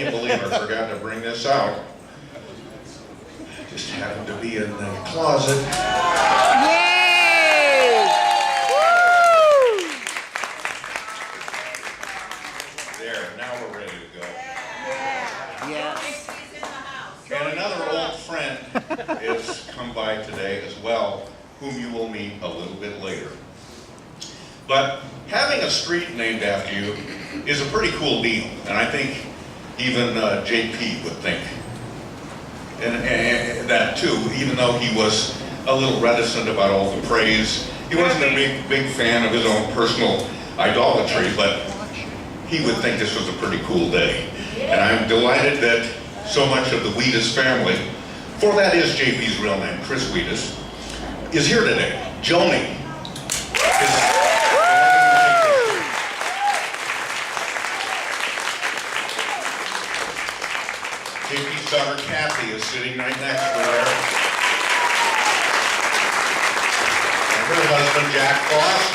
can't believe I forgot to bring this out. Just happened to be in the closet. Yay! Woo! There, now we're ready to go. Yes. And another old friend has come by today as well, whom you will meet a little bit later. But having a street named after you is a pretty cool deal, and I think even JP would think and that too, even though he was a little reticent about all the praise. He wasn't a big fan of his own personal idolatry, but he would think this was a pretty cool day. And I'm delighted that so much of the Wheatus family, for that is JP's real name, Chris Wheatus, is here today. Joni. JP's daughter Kathy is sitting right next to her. And her husband Jack Frost.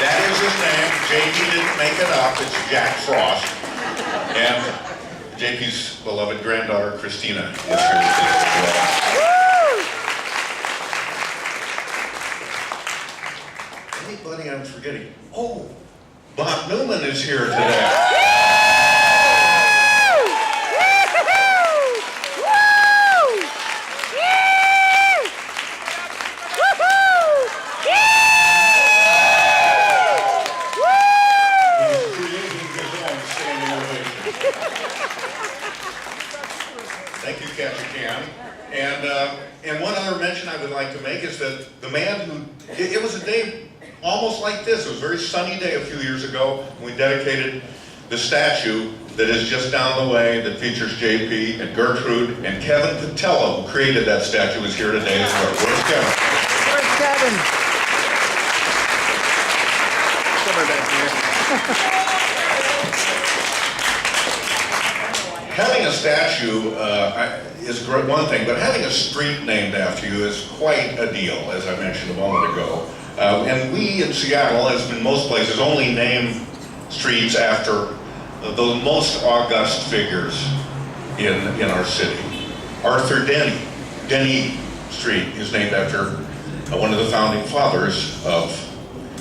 That is his name. JP didn't make it up. It's Jack Frost. And JP's beloved granddaughter Christina is here with us as well. Anybody I'm forgetting? Oh, Bob Newman is here today. Thank you, Ketchikan. And one other mention I would like to make is that the man who, it was a day almost like this. It was a very sunny day a few years ago when we dedicated the statue that is just down the way that features JP and Gertrude, and Kevin Patello, who created that statue, is here today as well. Where's Kevin? Where's Kevin? Somewhere back here. Having a statue is one thing, but having a street named after you is quite a deal, as I mentioned a moment ago. And we in Seattle, as in most places, only name streets after the most august figures in our city. Arthur Denny Street is named after one of the founding fathers of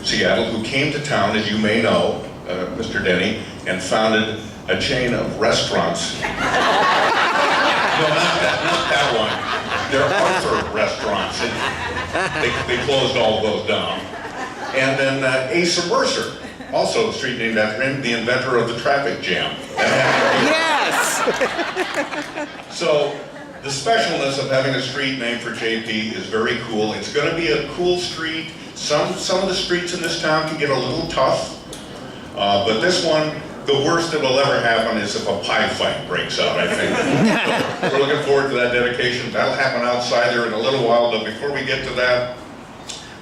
Seattle, who came to town, as you may know, Mr. Denny, and founded a chain of restaurants. No, not that one. They're Arthur restaurants. They closed all of those down. And then Asa Mercer, also a street named after him, the inventor of the traffic jam. Yes! So the specialness of having a street named for JP is very cool. It's going to be a cool street. Some of the streets in this town can get a little tough, but this one, the worst that will ever happen is if a pie fight breaks out, I think. So we're looking forward to that dedication. That'll happen outside there in a little while, but before we get to that,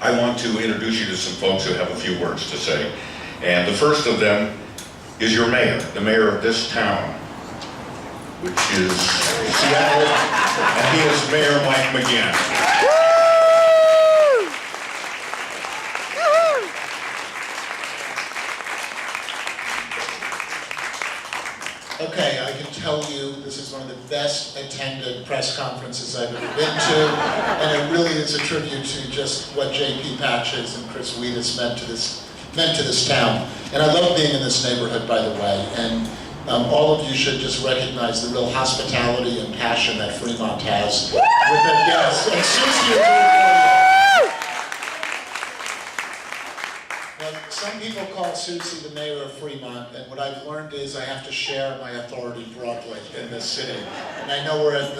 I want to introduce you to some folks who have a few words to say. And the first of them is your mayor, the mayor of this town, which is Seattle, and he is Mayor Mike McGinn. Okay, I can tell you this is one of the best attended press conferences I've ever been to, and it really is a tribute to just what J.P. Patches and Chris Wheatus meant to this town. And I love being in this neighborhood, by the way, and all of you should just recognize the real hospitality and passion that Fremont has with their guests. And Susie, some people call Susie the mayor of Fremont, and what I've learned is I have to share my authority broadly in this city. And I know we're at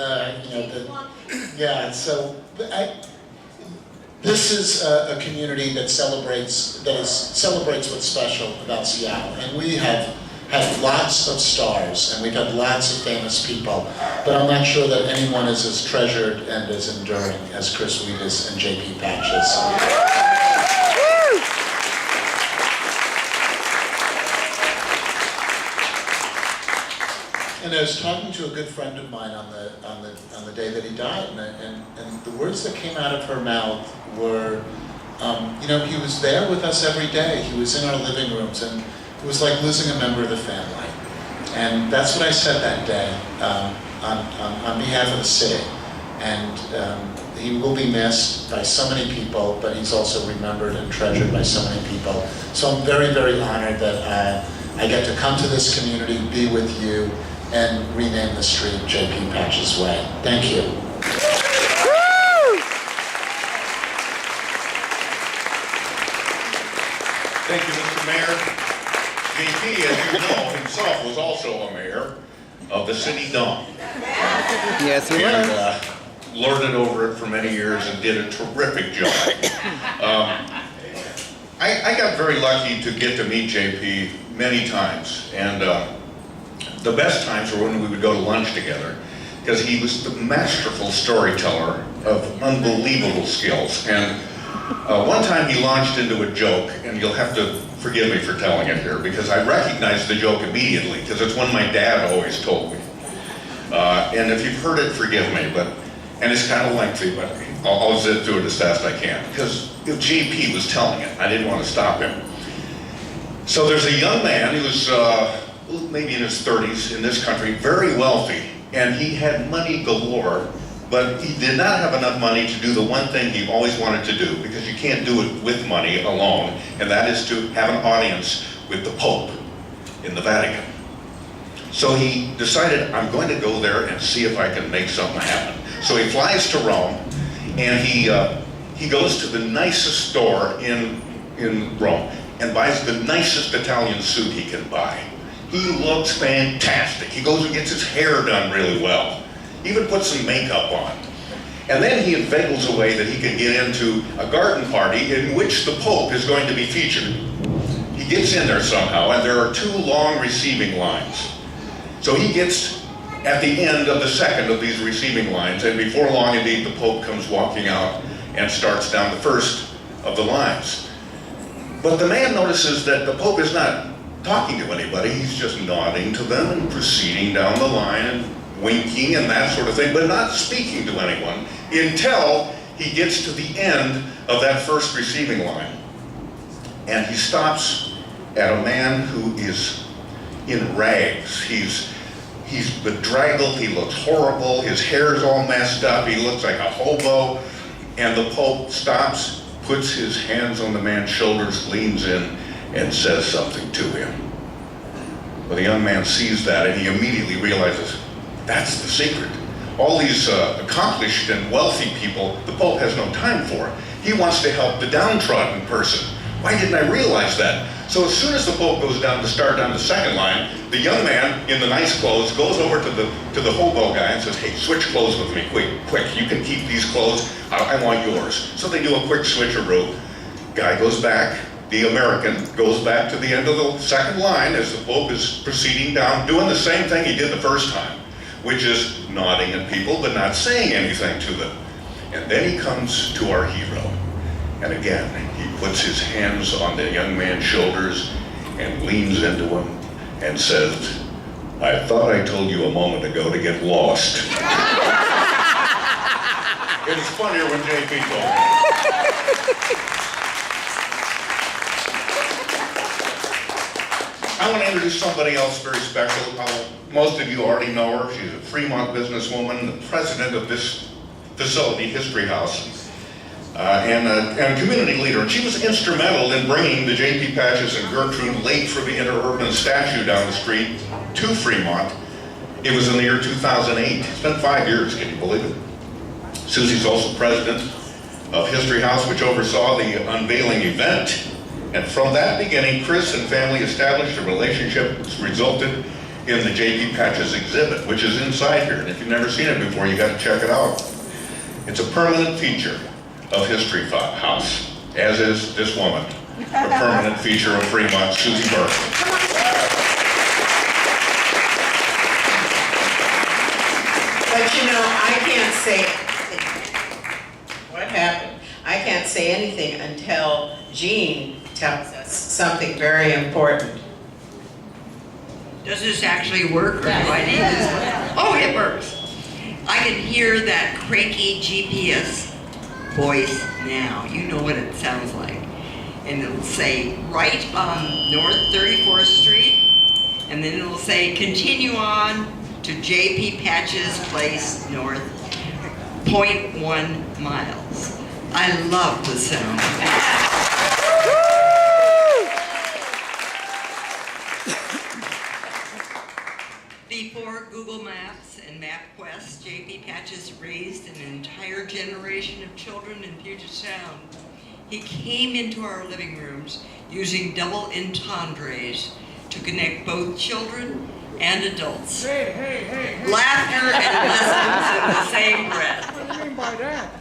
this is a community that celebrates what's special about Seattle, and we have had lots of stars, and we've had lots of famous people, but I'm not sure that anyone is as treasured and as enduring as Chris Wheatus and J.P. Patches. And I was talking to a good friend of mine on the day that he died, and the words that came out of her mouth were, he was there with us every day. He was in our living rooms, and It was like losing a member of the family. And that's what I said that day on behalf of the city. And he will be missed by so many people, but he's also remembered and treasured by so many people. So I'm very, very honored that I get to come to this community, be with you, and rename the street J.P. Patch's Way. Thank you. Thank you, Mr. Mayor. JP, as you know, himself was also a mayor of the city dump. Yes, he And was. lorded over it for many years and did a terrific job. I got very lucky to get to meet JP many times, and the best times were when we would go to lunch together, because he was the masterful storyteller of unbelievable skills. And one time he launched into a joke, and you'll have to forgive me for telling it here, because I recognized the joke immediately, because it's one my dad always told me. And if you've heard it, forgive me, and it's kind of lengthy, but I'll zip through it as fast as I can, because JP was telling it. I didn't want to stop him. So there's a young man, he was maybe in his 30s in this country, very wealthy, and he had money galore, but he did not have enough money to do the one thing he always wanted to do, because you can't do it with money alone, and that is to have an audience with the Pope in the Vatican. So he decided, I'm going to go there and see if I can make something happen. So he flies to Rome, and he goes to the nicest store in Rome and buys the nicest Italian suit he can buy. He looks fantastic. He goes and gets his hair done really well. Even puts some makeup on. And then he inveigles a way that he can get into a garden party in which the Pope is going to be featured. He gets in there somehow, and there are 2 long receiving lines. So he gets at the end of the second of these receiving lines, and before long, indeed, the Pope comes walking out and starts down the first of the lines. But the man notices that the Pope is not talking to anybody. He's just nodding to them and proceeding down the line and winking and that sort of thing, but not speaking to anyone until he gets to the end of that first receiving line. And he stops at a man who is in rags. He's bedraggled, he looks horrible, his hair's all messed up, he looks like a hobo, and the Pope stops, puts his hands on the man's shoulders, leans in, and says something to him. Well, the young man sees that, and he immediately realizes, that's the secret. All these accomplished and wealthy people, the Pope has no time for. He wants to help the downtrodden person. Why didn't I realize that? So as soon as the Pope goes down to start down the second line, the young man in the nice clothes goes over to the hobo guy and says, hey, switch clothes with me, quick, you can keep these clothes, I want yours. So they do a quick switcheroo. Guy goes back, the American goes back to the end of the second line as the Pope is proceeding down, doing the same thing he did the first time, which is nodding at people but not saying anything to them. And then he comes to our hero. And again, he puts his hands on the young man's shoulders and leans into him and says, I thought I told you a moment ago to get lost. It was funnier when JP told me. I want to introduce somebody else very special. Most of you already know her. She's a Fremont businesswoman, the president of this facility, History House. And a community leader. And she was instrumental in bringing the J.P. Patches and Gertrude late for the interurban statue down the street to Fremont. It was in the year 2008. It's been 5 years, can you believe it? Susie's also president of History House, which oversaw the unveiling event. And from that beginning, Chris and family established a relationship which resulted in the J.P. Patches exhibit, which is inside here. And if you've never seen it before, you got to check it out. It's a permanent feature of History House, as is this woman, a permanent feature of Fremont, Susie Burke. But you know, I can't say, what happened? I can't say anything until Jean tells us something very important. Does this actually work, or do I need this? Oh, it works. I can hear that cranky GPS voice now. You know what it sounds like. and it'll say right on North 34th Street, and then it'll say continue on to JP Patches Place North, 0.1 miles. I love the sound. Before Google Maps and MapQuest, JP Patches raised an entire generation of children in Puget Sound. He came into our living rooms using double entendres to connect both children and adults. Laughter and lessons in the same breath. What do you mean by that?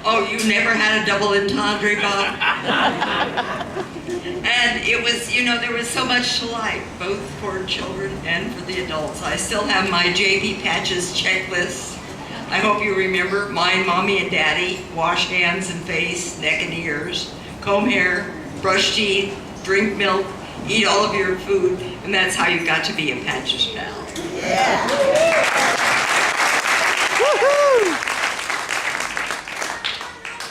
Oh, you never had a double entendre, Bob? And it was, you know, there was so much to like, both for children and for the adults. I still have my JP Patches checklist. I hope you remember mine, mommy and daddy, wash hands and face, neck and ears, comb hair, brush teeth, drink milk, eat all of your food, and that's how you got to be a Patches pal.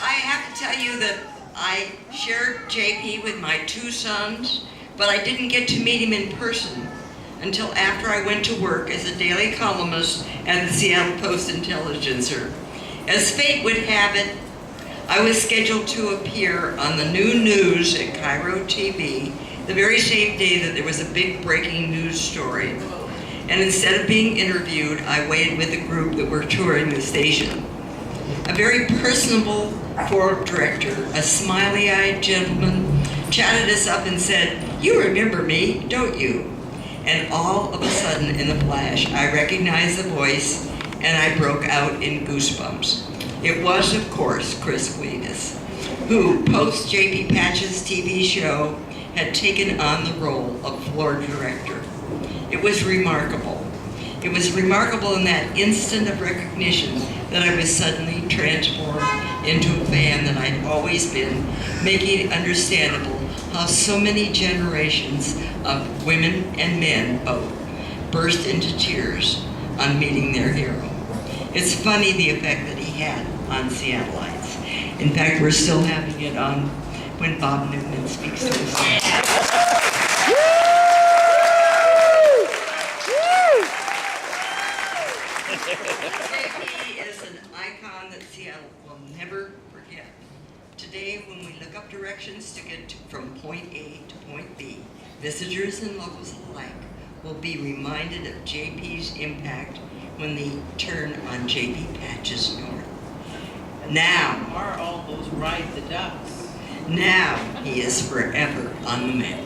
I have to tell you that I shared JP with my two sons, but I didn't get to meet him in person until after I went to work as a daily columnist at the Seattle Post-Intelligencer. As fate would have it, I was scheduled to appear on the new news at Cairo TV the very same day that there was a big breaking news story. And instead of being interviewed, I waited with a group that were touring the station. A very personable floor director, a smiley-eyed gentleman, chatted us up and said, "You remember me, don't you?" And all of a sudden, in a flash, I recognized the voice and I broke out in goosebumps. It was, of course, Chris Clevis, who, post JP Patches' TV show, had taken on the role of floor director. It was remarkable. It was remarkable in that instant of recognition that I was suddenly transformed into a fan that I'd always been, making it understandable how so many generations of women and men both burst into tears on meeting their hero. It's funny the effect that he had on Seattleites. In fact, we're still having it on when Bob Newman speaks to us. JP is an icon that Seattle will never forget. Today, when we look up directions to get from point A to point B, visitors and locals alike will be reminded of JP's impact when they turn on JP Patches North. Now, Are all those ride the ducks? now he is forever on the map.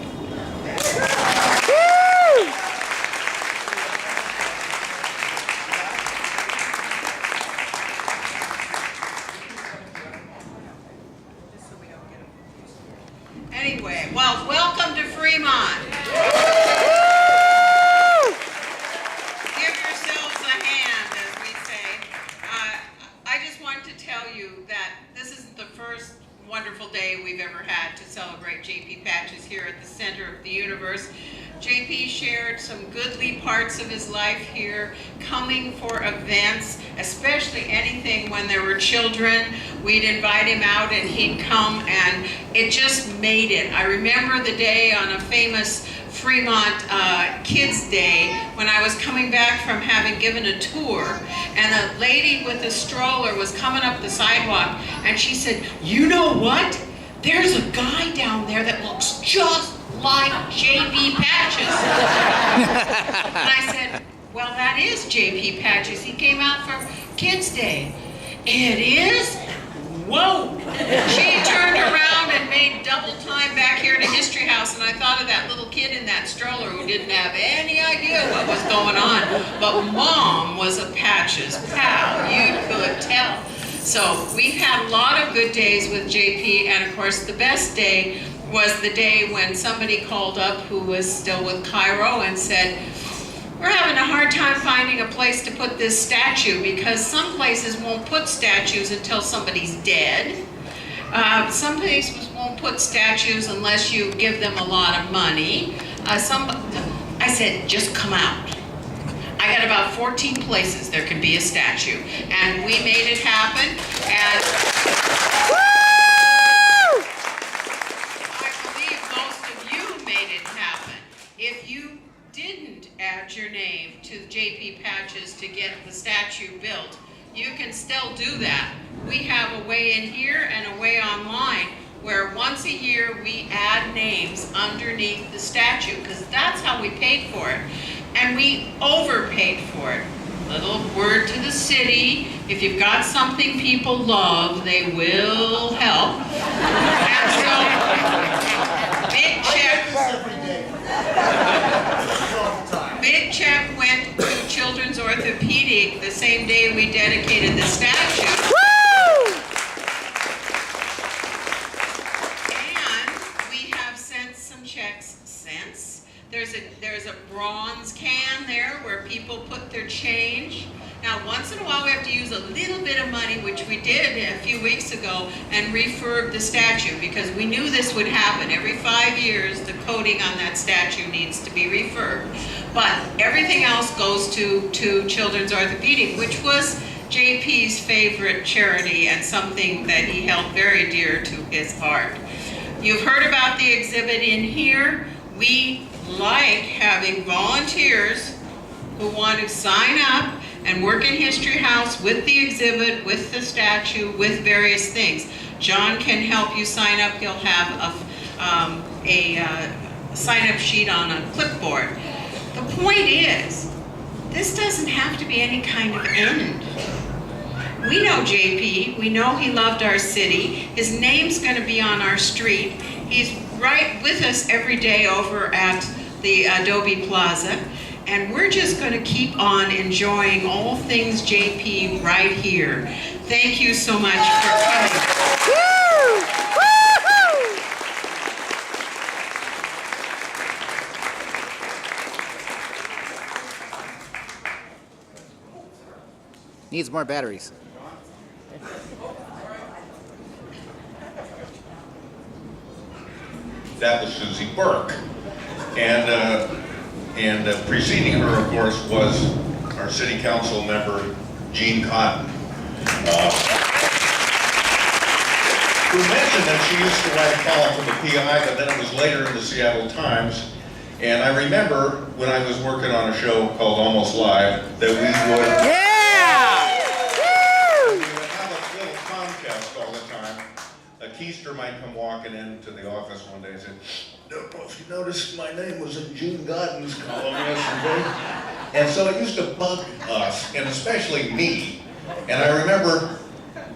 Anyway, well, welcome to Fremont. Give yourselves a hand, as we say. I just want to tell you that this isn't the first wonderful day we've ever had to celebrate JP Patches here at the center of the universe. JP shared some goodly parts of his life here, coming for events, especially anything when there were children. We'd invite him out and he'd come, and it just made it. I remember the day on a famous Fremont Kids Day when I was coming back from having given a tour, and a lady with a stroller was coming up the sidewalk, and she said, "You know what? There's a guy down there that looks just like JP Patches." And I said, "Well, that is JP Patches. He came out for Kids Day." "It is? Whoa." She turned around and made double time back here to History House, and I thought of that little kid in that stroller who didn't have any idea what was going on. But Mom was a Patches pal, you could tell. So we've had a lot of good days with JP, and of course the best day was the day when somebody called up who was still with Cairo and said, "We're having a hard time finding a place to put this statue because some places won't put statues until somebody's dead. Some places won't put statues unless you give them a lot of money." I said, "Just come out." I got about 14 places there could be a statue, and we made it happen. And at your name to JP Patches to get the statue built, you can still do that. We have a way in here and a way online where once a year we add names underneath the statue, because that's how we paid for it. And we overpaid for it. Little word to the city, if you've got something people love, they will help. And so, big check. Big check went to Children's Orthopedic the same day we dedicated the statue. And we have sent some checks since. There's a bronze can there where people put their change. Now, once in a while we have to use a little bit of money, which we did a few weeks ago, and refurb the statue, because we knew this would happen. Every 5 years, the coating on that statue needs to be refurbed. But everything else goes to Children's Orthopedic, which was JP's favorite charity and something that he held very dear to his heart. You've heard about the exhibit in here. We like having volunteers who want to sign up and work in History House with the exhibit, with the statue, with various things. John can help you sign up. He'll have a sign-up sheet on a clipboard. The point is, this doesn't have to be any kind of end. We know JP, we know he loved our city. His name's gonna be on our street. He's right with us every day over at the Adobe Plaza. And we're just gonna keep on enjoying all things JP right here. Thank you so much for coming. Needs more batteries. That was Susie Burke. And preceding her, of course, was our city council member, Jean Cotton, who mentioned that she used to write a column for the PI, but then it was later in the Seattle Times. And I remember when I was working on a show called Almost Live, that we would have a little contest all the time. A keister might come walking into the office one day and say, "Don't know if you noticed my name was in Gene Godden's column yesterday." And so it used to bug us, and especially me. And I remember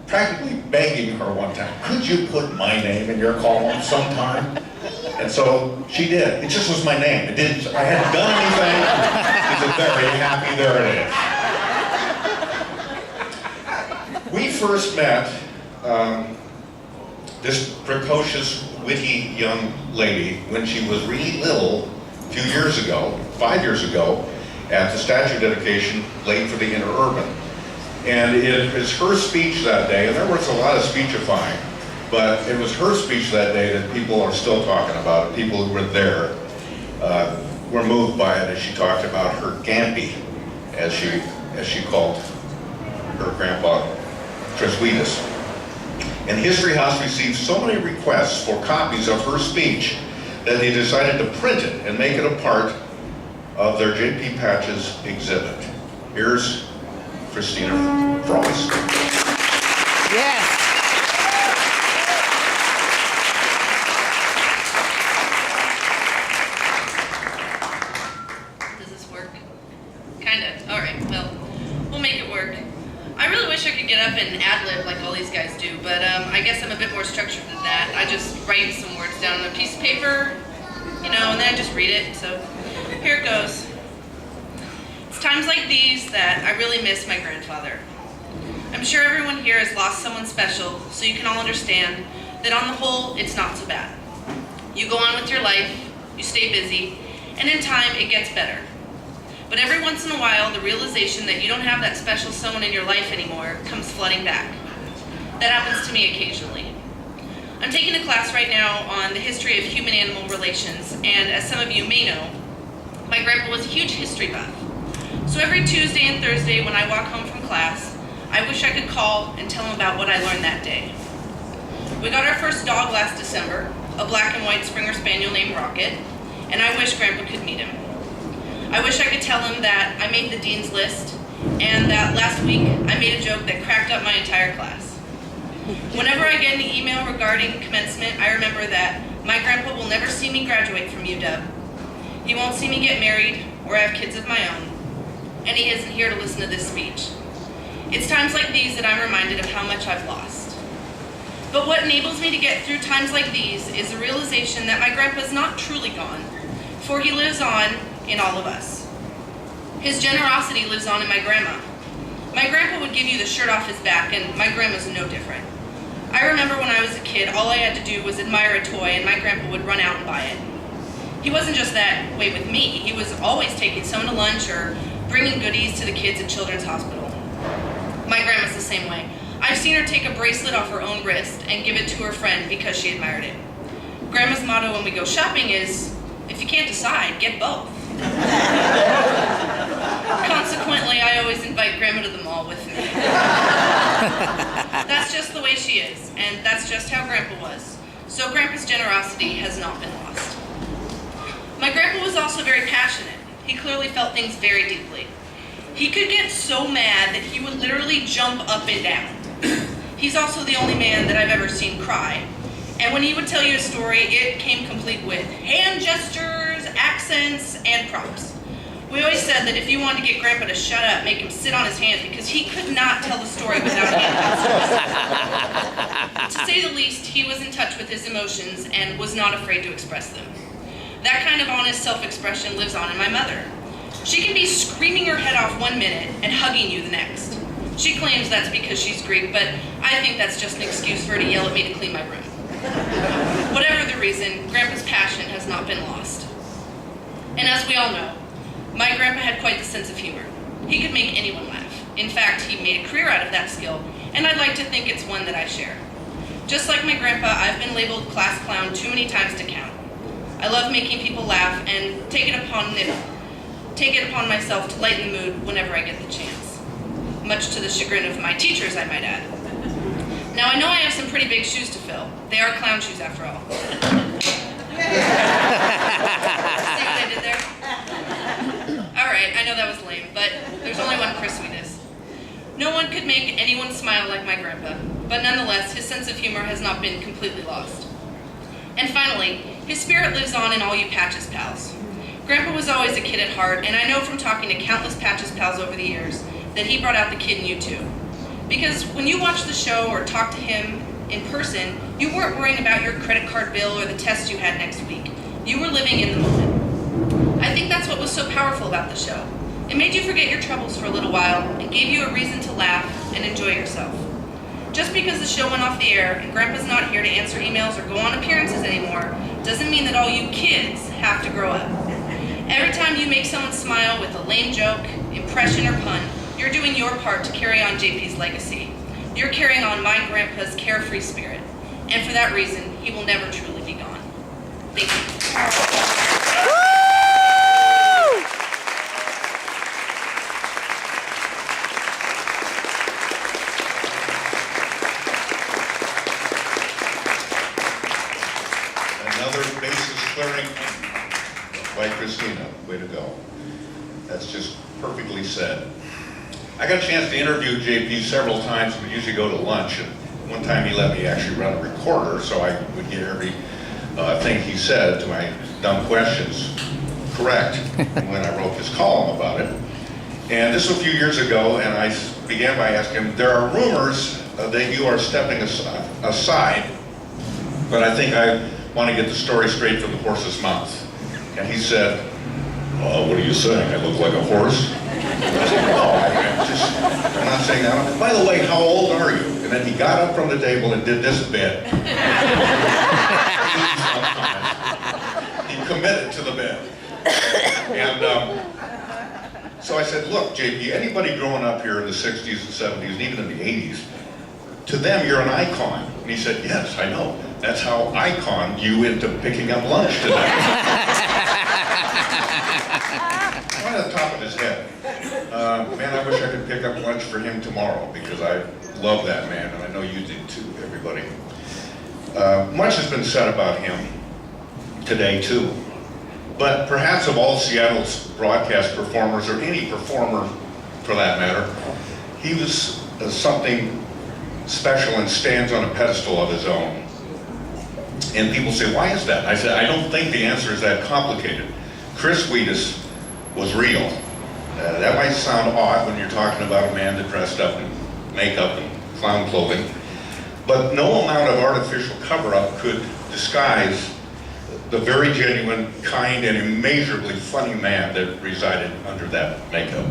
practically begging her one time, "Could you put my name in your column sometime?" And so she did. It just was my name. It didn't, I hadn't done anything. She said, "Very happy, there it is." We first met this precocious, witty young lady when she was really little a few years ago, 5 years ago, at the statue dedication late for the interurban. And it was her speech that day, and there was a lot of speechifying, but it was her speech that day that people are still talking about. People who were there were moved by it as she talked about her Gampy, as she called her grandpa, Chris Wheatus. And History House received so many requests for copies of her speech that they decided to print it and make it a part of their JP Patches exhibit. Here's Christina Frost. Yes. Does this work? Kind of. All right. Well, we'll make it work. I really wish I could get up and ad-lib like all these guys do, but I guess I'm a bit more structured than that. I just write some words down on a piece of paper, and then I just read it. So here it goes. It's times like these that I really miss my grandfather. I'm sure everyone here has lost someone special, so you can all understand that on the whole, it's not so bad. You go on with your life, you stay busy, and in time, it gets better. But every once in a while, the realization that you don't have that special someone in your life anymore comes flooding back. That happens to me occasionally. I'm taking a class right now on the history of human-animal relations, and as some of you may know, my grandpa was a huge history buff. So every Tuesday and Thursday when I walk home from class, I wish I could call and tell him about what I learned that day. We got our first dog last December, a black and white Springer Spaniel named Rocket, and I wish Grandpa could meet him. I wish I could tell him that I made the dean's list and that last week I made a joke that cracked up my entire class. Whenever I get an email regarding commencement, I remember that my grandpa will never see me graduate from UW. He won't see me get married or have kids of my own, and he isn't here to listen to this speech. It's times like these that I'm reminded of how much I've lost. But what enables me to get through times like these is the realization that my grandpa's not truly gone, for he lives on in all of us. His generosity lives on in my grandma. My grandpa would give you the shirt off his back, and my grandma's no different. I remember when I was a kid, all I had to do was admire a toy, and my grandpa would run out and buy it. He wasn't just that way with me. He was always taking someone to lunch or bringing goodies to the kids at Children's Hospital. My grandma's the same way. I've seen her take a bracelet off her own wrist and give it to her friend because she admired it. Grandma's motto when we go shopping is, if you can't decide, get both. Consequently, I always invite Grandma to the mall with me. That's just the way she is, and that's just how Grandpa was. So Grandpa's generosity has not been lost. My grandpa was also very passionate. He clearly felt things very deeply. He could get so mad that he would literally jump up and down. He's also the only man that I've ever seen cry. And when he would tell you a story, it came complete with hand gestures, accents, and props. We always said that if you wanted to get Grandpa to shut up, make him sit on his hands because he could not tell the story without hand gestures. To say the least, he was in touch with his emotions and was not afraid to express them. That kind of honest self-expression lives on in my mother. She can be screaming her head off one minute and hugging you the next. She claims that's because she's Greek, but I think that's just an excuse for her to yell at me to clean my room. Whatever the reason, Grandpa's passion has not been lost. And as we all know, my grandpa had quite the sense of humor. He could make anyone laugh. In fact, he made a career out of that skill, and I'd like to think it's one that I share. Just like my grandpa, I've been labeled class clown too many times to count. I love making people laugh and take it upon myself to lighten the mood whenever I get the chance. Much to the chagrin of my teachers, I might add. Now, I know I have some pretty big shoes to fill. They are clown shoes, after all. See what I did there? All right, I know that was lame, but there's only one Chris Sweetness. No one could make anyone smile like my grandpa, but nonetheless, his sense of humor has not been completely lost. And finally, his spirit lives on in all you Patches pals. Grandpa was always a kid at heart, and I know from talking to countless Patches pals over the years that he brought out the kid in you too. Because when you watched the show or talked to him in person, you weren't worrying about your credit card bill or the test you had next week. You were living in the moment. I think that's what was so powerful about the show. It made you forget your troubles for a little while and gave you a reason to laugh and enjoy yourself. Just because the show went off the air and Grandpa's not here to answer emails or go on appearances anymore doesn't mean that all you kids have to grow up. Every time you make someone smile with a lame joke, impression, or pun, you're doing your part to carry on JP's legacy. You're carrying on my grandpa's carefree spirit. And for that reason, he will never truly be gone. Thank you. Another basis clearing by Christina. Way to go. That's just perfectly said. I got a chance to interview JP several times. We usually go to lunch, and one time he let me actually run a recorder so I would get every thing he said to my dumb questions correct when I wrote this column about it. And this was a few years ago, and I began by asking him, there are rumors that you are stepping aside, but I think I want to get the story straight from the horse's mouth. And he said, what are you saying? I look like a horse? I said, no, I'm not saying that. By the way, how old are you? And then he got up from the table and did this bit. He committed to the bit. And so I said, look, JP, anybody growing up here in the 60s and 70s, and even in the 80s, to them, you're an icon. And he said, yes, I know. That's how I conned you into picking up lunch tonight. Right on the top of his head. Man, I wish I could pick up lunch for him tomorrow because I love that man, and I know you did too, everybody. Much has been said about him today too, But perhaps of all Seattle's broadcast performers, or any performer for that matter, he was something special and stands on a pedestal of his own. And people say, why is that? I said, I don't think the answer is that complicated. Chris Wheatus was real. That might sound odd when you're talking about a man that dressed up in makeup and clown clothing, but no amount of artificial cover-up could disguise the very genuine, kind, and immeasurably funny man that resided under that makeup.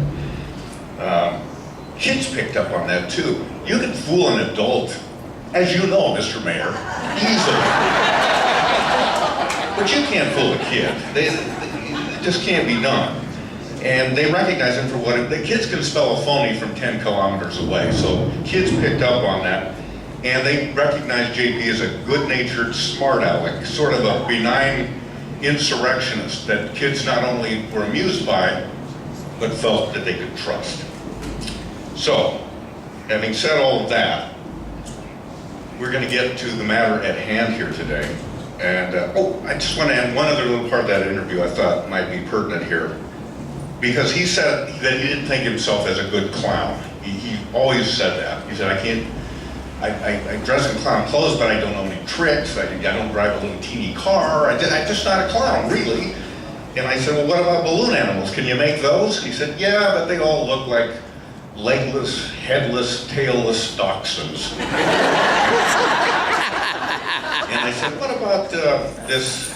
Kids picked up on that too. You can fool an adult, as you know, Mr. Mayor, easily. But you can't fool a kid. It just can't be done. And they recognize him for what the kids can spell a phony from 10 kilometers away. So kids picked up on that, and they recognized JP as a good-natured smart aleck, sort of a benign insurrectionist that kids not only were amused by, but felt that they could trust. So, having said all of that, we're going to get to the matter at hand here today. And, I just want to add one other little part of that interview I thought might be pertinent here. Because he said that he didn't think himself as a good clown. He always said that. He said, I dress in clown clothes, but I don't know any tricks. I don't drive a little teeny car. I'm just not a clown, really. And I said, well, what about balloon animals? Can you make those? He said, yeah, but they all look like legless, headless, tailless dachshunds. And I said, what about this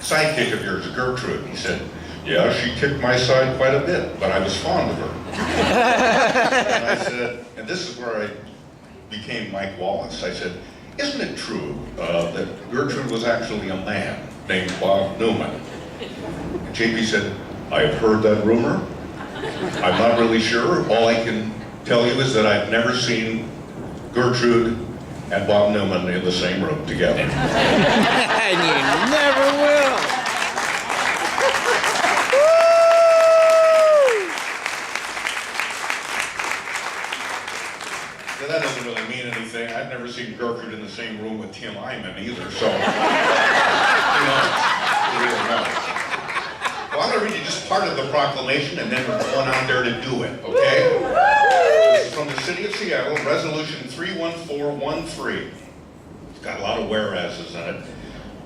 sidekick of yours, Gertrude? He said, yeah, she kicked my side quite a bit, but I was fond of her. And I said, and this is where I became Mike Wallace. I said, isn't it true that Gertrude was actually a man named Bob Newman? And JP said, I've heard that rumor. I'm not really sure. All I can tell you is that I've never seen Gertrude and Bob Newman in the same room together. And you never will. That doesn't really mean anything. I've never seen Gertrude in the same room with Tim Eyman either, so, really matters. Well, I'm going to read you just part of the proclamation, and then we're going out there to do it, okay? This is from the City of Seattle, Resolution 31413. It's got a lot of whereases in it.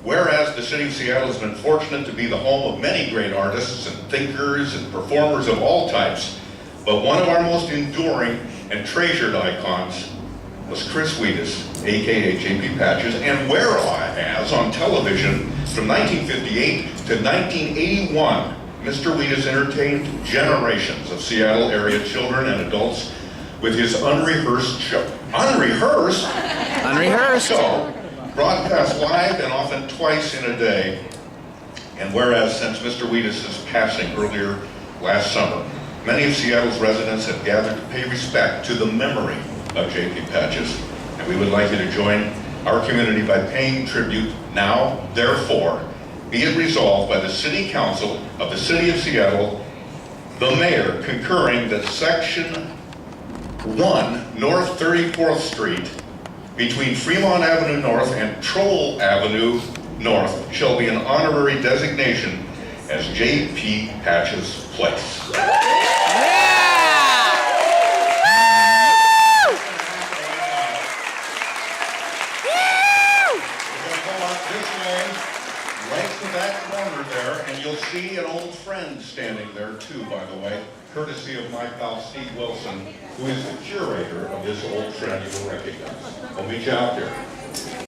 Whereas the City of Seattle has been fortunate to be the home of many great artists and thinkers and performers of all types, but one of our most enduring and treasured icons was Chris Wheatus, aka JP Patches, and whereas on television from 1958 to 1981, Mr. Wheatus entertained generations of Seattle area children and adults with his unrehearsed show. Unrehearsed? Unrehearsed. Show, broadcast live and often twice in a day. And whereas since Mr. Wheatus' passing earlier last summer, many of Seattle's residents have gathered to pay respect to the memory of J.P. Patches, and we would like you to join our community by paying tribute now. Therefore, be it resolved by the City Council of the City of Seattle, the Mayor concurring that Section 1 North 34th Street between Fremont Avenue North and Troll Avenue North shall be an honorary designation as J.P. Patches Place. You'll see an old friend standing there too, by the way, courtesy of my pal Steve Wilson, who is the curator of this old friend you will recognize. We'll meet you out there.